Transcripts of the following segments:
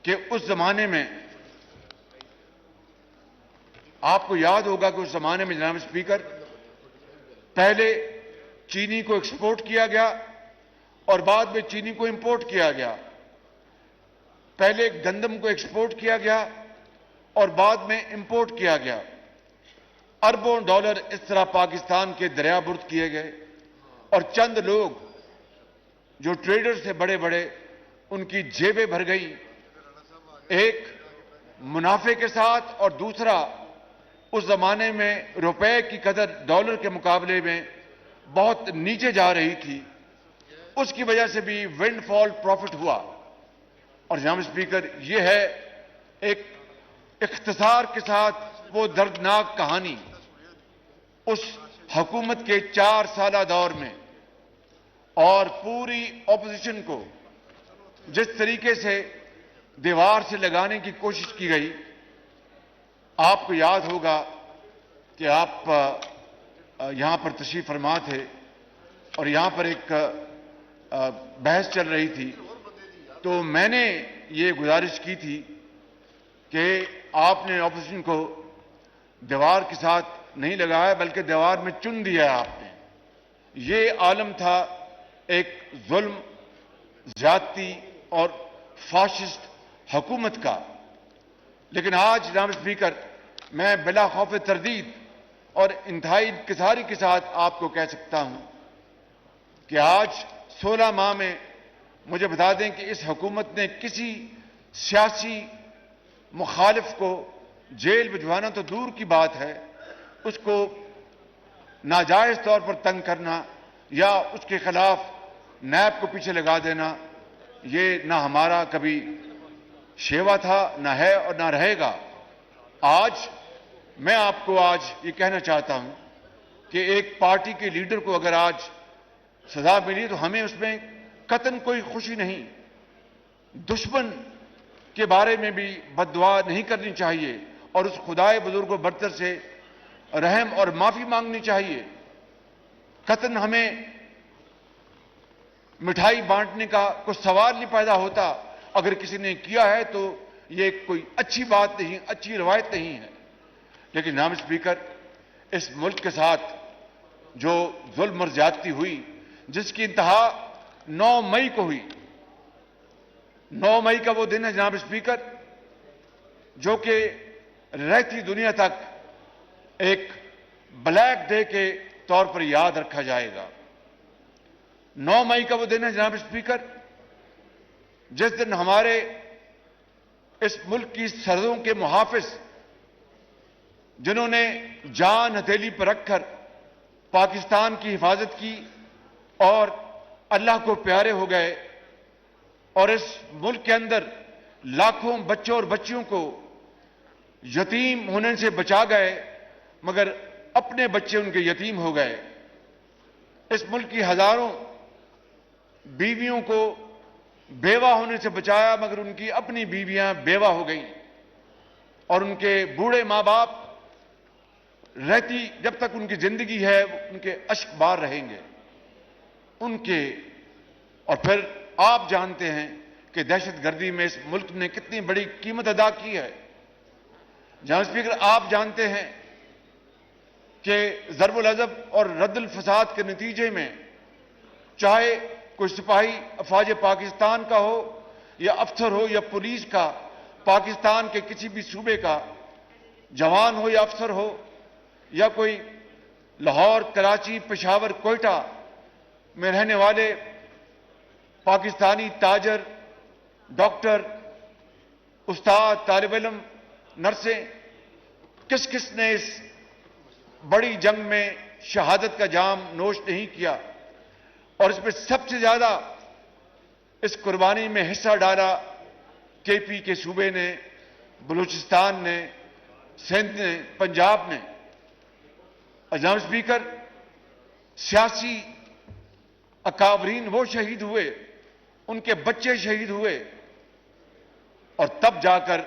कि उस जमाने में आपको याद होगा कि उस जमाने में जनाब स्पीकर पहले चीनी को एक्सपोर्ट किया गया और बाद में चीनी को इंपोर्ट किया गया। पहले गंदम को एक्सपोर्ट किया गया और बाद में इंपोर्ट किया गया। अरबों डॉलर इस तरह पाकिस्तान के दरियाबुर्द किए गए और चंद लोग जो ट्रेडर थे बड़े बड़े, उनकी जेबें भर गई, एक मुनाफे के साथ और दूसरा उस जमाने में रुपए की कदर डॉलर के मुकाबले में बहुत नीचे जा रही थी। उसकी वजह से भी विंडफॉल प्रॉफिट हुआ। और जनाब स्पीकर, यह है एक इख्तिसार के साथ वो दर्दनाक कहानी उस हुकूमत के 4 साल दौर में, और पूरी ऑपोजिशन को जिस तरीके से दीवार से लगाने की कोशिश की गई। आपको याद होगा कि आप यहां पर तशरीफ फरमा थे और यहां पर एक बहस चल रही थी, तो मैंने ये गुजारिश की थी कि आपने ऑपोजिशन को दीवार के साथ नहीं लगाया बल्कि दीवार में चुन दिया आपने। ये आलम था एक जुल्म, ज्यादती और फाशिस्ट हुकूमत का। लेकिन आज जनाब स्पीकर, मैं बिला खौफ तरदीद और इंतहाई इंकिसारी के साथ आपको कह सकता हूं कि आज 16 माह में मुझे बता दें कि इस हुकूमत ने किसी सियासी मुखालिफ को जेल भिजवाना तो दूर की बात है, उसको नाजायज तौर पर तंग करना या उसके खिलाफ नैब को पीछे लगा देना, ये ना हमारा कभी शेवा था, ना है और ना रहेगा। आज मैं आपको आज ये कहना चाहता हूं कि एक पार्टी के लीडर को अगर आज सजा मिली तो हमें उसमें कतन कोई खुशी नहीं। दुश्मन के बारे में भी बद्दुआ नहीं करनी चाहिए और उस खुदाए बुजुर्ग बरतर से रहम और माफी मांगनी चाहिए। कतन हमें मिठाई बांटने का कोई सवाल नहीं पैदा होता। अगर किसी ने किया है तो यह कोई अच्छी बात नहीं, अच्छी रवायत नहीं है। लेकिन जनाब स्पीकर, इस मुल्क के साथ जो जुल्म और ज्यादती हुई, जिसकी इंतहा 9 मई को हुई, 9 मई का वो दिन है जनाब स्पीकर जो कि रहती दुनिया तक एक ब्लैक डे के तौर पर याद रखा जाएगा। 9 मई का वो दिन है जनाब स्पीकर जिस दिन हमारे इस मुल्क की सरहदों के मुहाफिज, जिन्होंने जान हथेली पर रखकर पाकिस्तान की हिफाजत की और अल्लाह को प्यारे हो गए और इस मुल्क के अंदर लाखों बच्चों और बच्चियों को यतीम होने से बचा गए, मगर अपने बच्चे उनके यतीम हो गए। इस मुल्क की हजारों बीवियों को बेवा होने से बचाया, मगर उनकी अपनी बीवियां बेवा हो गईं और उनके बूढ़े मां बाप रहती जब तक उनकी जिंदगी है उनके अश्क बार रहेंगे उनके। और फिर आप जानते हैं कि दहशतगर्दी में इस मुल्क ने कितनी बड़ी कीमत अदा की है। जनाब स्पीकर, आप जानते हैं कि ज़रबुल अज़ब और रद्दुल फसाद के नतीजे में चाहे कोई सिपाही अफवाज पाकिस्तान का हो या अफसर हो या पुलिस का, पाकिस्तान के किसी भी सूबे का जवान हो या अफसर हो, या कोई लाहौर, कराची, पेशावर, कोयटा में रहने वाले पाकिस्तानी ताजर, डॉक्टर, उस्ताद, तालिब इल्म, नर्सें, किस किस ने इस बड़ी जंग में शहादत का जाम नोश नहीं किया। और इसमें सबसे ज्यादा इस कुर्बानी में हिस्सा डाला केपी के सूबे ने, बलूचिस्तान ने, सिंध ने, पंजाब ने। जनाब स्पीकर, सियासी अकाबरीन वो शहीद हुए, उनके बच्चे शहीद हुए और तब जाकर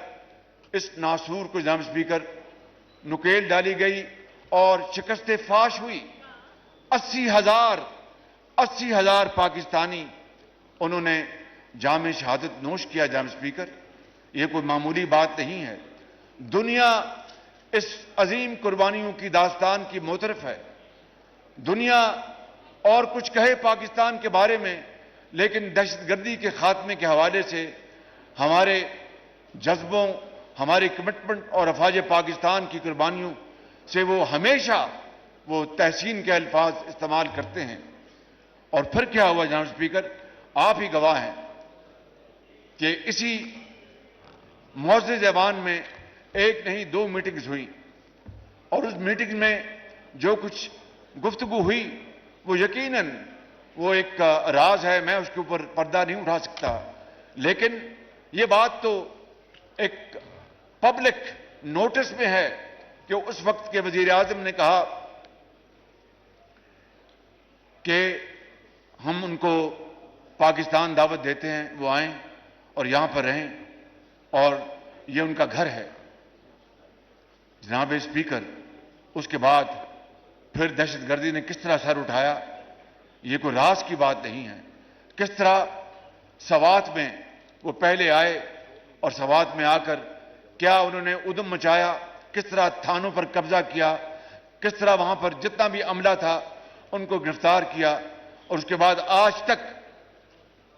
इस नासूर को जनाब स्पीकर नुकेल डाली गई और शिकस्त फाश हुई। 80,000 पाकिस्तानी उन्होंने जाम शहादत नोश किया। जनाब स्पीकर, ये कोई मामूली बात नहीं है। दुनिया इस अजीम कुर्बानियों की दास्तान की मोतरफ है। दुनिया और कुछ कहे पाकिस्तान के बारे में, लेकिन दहशतगर्दी के खात्मे के हवाले से हमारे जज्बों, हमारी कमिटमेंट और अफवाज पाकिस्तान की कुर्बानियों से वो हमेशा वो तहसीन के अल्फाज इस्तेमाल करते हैं। और फिर क्या हुआ जनाब स्पीकर, आप ही गवाह हैं कि इसी मुअज़्ज़ज़ ऐवान में एक नहीं 2 मीटिंग्स हुई, और उस मीटिंग में जो कुछ गुफ्तगू हुई वो यकीनन वो एक राज है, मैं उसके ऊपर पर्दा नहीं उठा सकता। लेकिन ये बात तो एक पब्लिक नोटिस में है कि उस वक्त के वजीर आजम ने कहा कि हम उनको पाकिस्तान दावत देते हैं, वो आएं और यहां पर रहें और ये उनका घर है। जनाब स्पीकर, उसके बाद फिर दहशतगर्दी ने किस तरह सर उठाया, ये कोई राज की बात नहीं है। किस तरह सवात में वो पहले आए और सवात में आकर क्या उन्होंने उद्यम मचाया, किस तरह थानों पर कब्जा किया, किस तरह वहां पर जितना भी अमला था उनको गिरफ्तार किया, और उसके बाद आज तक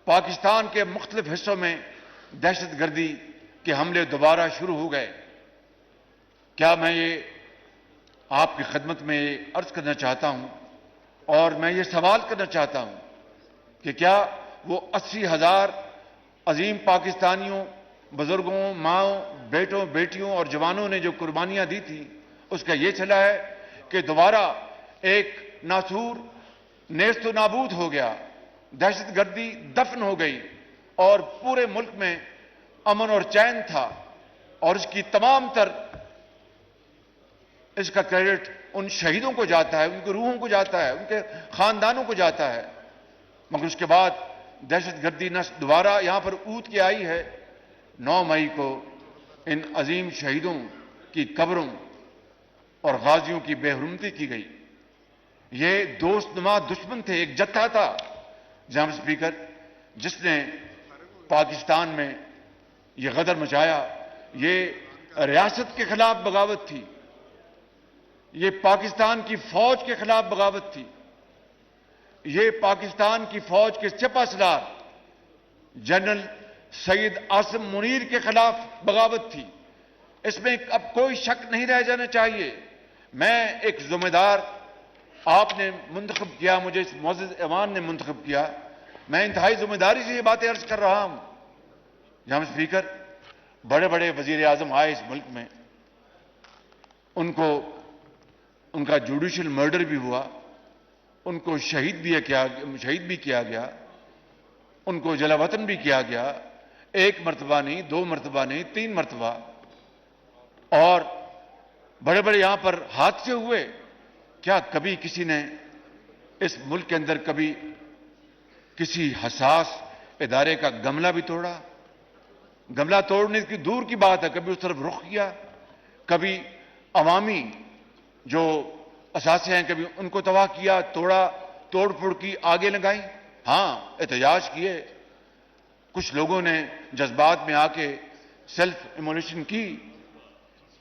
पाकिस्तान के मुख्तलिफ हिस्सों में दहशतगर्दी के हमले दोबारा शुरू हो गए। क्या मैं ये आपकी खिदमत में ये अर्ज करना चाहता हूं और मैं ये सवाल करना चाहता हूं कि क्या वो 80,000 अजीम पाकिस्तानियों, बुजुर्गों, माओं, बेटों, बेटियों और जवानों ने जो कुर्बानियां दी थी, उसका ये चला है कि दोबारा एक नासूर नेस्तो नाबूद हो गया, दहशतगर्दी दफन हो गई और पूरे मुल्क में अमन और चैन था। और इसकी तमाम तर इसका क्रेडिट उन शहीदों को जाता है, उनकी रूहों को जाता है, उनके खानदानों को जाता है। मगर उसके बाद दहशतगर्दी न दोबारा यहां पर ऊद के आई है। 9 मई को इन अजीम शहीदों की कब्रों और गाजियों की बेहरमती की गई। ये दोस्तनुमा दुश्मन थे, एक जत्था था जनाब स्पीकर, जिसने पाकिस्तान में ये गदर मचाया। ये रियासत के खिलाफ बगावत थी, ये पाकिस्तान की फौज के खिलाफ बगावत थी, ये पाकिस्तान की फौज के सिपहसालार जनरल सईद आसिम मुनीर के खिलाफ बगावत थी। इसमें अब कोई शक नहीं रह जाना चाहिए। मैं एक जिम्मेदार, आपने मुंतखब किया, मुझे इस मुअज़्ज़ज़ ऐवान ने मुंतखब किया, मैं इंतहाई जिम्मेदारी से ये बातें अर्ज कर रहा हूं। जनाब स्पीकर, बड़े बड़े वजीर आजम आए इस मुल्क में, उनको उनका जुडिशियल मर्डर भी हुआ, उनको शहीद भी किया गया, उनको जलावतन भी किया गया, 1 मरतबा नहीं, 2 मरतबा नहीं, 3 मरतबा। और बड़े बड़े यहां पर हादसे हुए। क्या कभी किसी ने इस मुल्क के अंदर कभी किसी हसास इदारे का गमला भी तोड़ा? गमला तोड़ने की दूर की बात है, कभी उस तरफ रुख किया? कभी अवामी जो असासे हैं कभी उनको तबाह किया, तोड़ा, तोड़-फोड़ की, आगे लगाई? हां, एहतजाज किए, कुछ लोगों ने जज्बात में आके सेल्फ इमोलेशन की,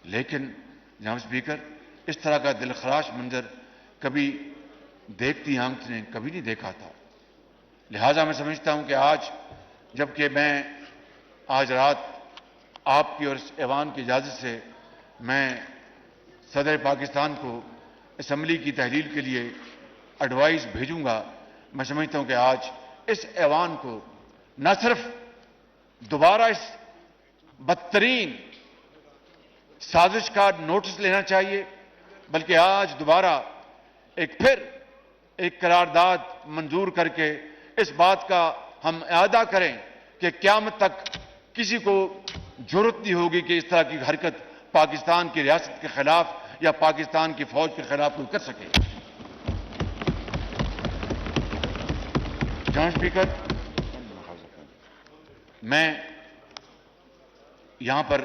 लेकिन जनाब स्पीकर, इस तरह का दिलखराश मंजर कभी देखती आंख ने कभी नहीं देखा था। लिहाजा मैं समझता हूं कि आज, जबकि मैं आज रात आपकी और इस ऐवान की इजाजत से मैं सदर पाकिस्तान को असम्बली की तहलील के लिए एडवाइस भेजूंगा, मैं समझता हूं कि आज इस ऐवान को न सिर्फ दोबारा इस बदतरीन साजिश का नोटिस लेना चाहिए, बल्कि आज दोबारा फिर एक करारदाद मंजूर करके इस बात का हम इआदा करें कि क़यामत तक किसी को जुर्रत नहीं होगी कि इस तरह की हरकत पाकिस्तान की रियासत के खिलाफ या पाकिस्तान की फौज के खिलाफ कोई कर सके। जनाब स्पीकर, मैं यहां पर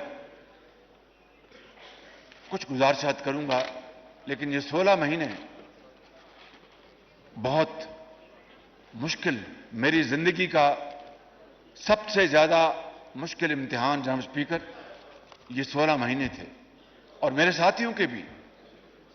कुछ गुजारिशात करूंगा, लेकिन ये 16 महीने बहुत मुश्किल, मेरी जिंदगी का सबसे ज्यादा मुश्किल इम्तिहान जनाब स्पीकर ये 16 महीने थे और मेरे साथियों के भी।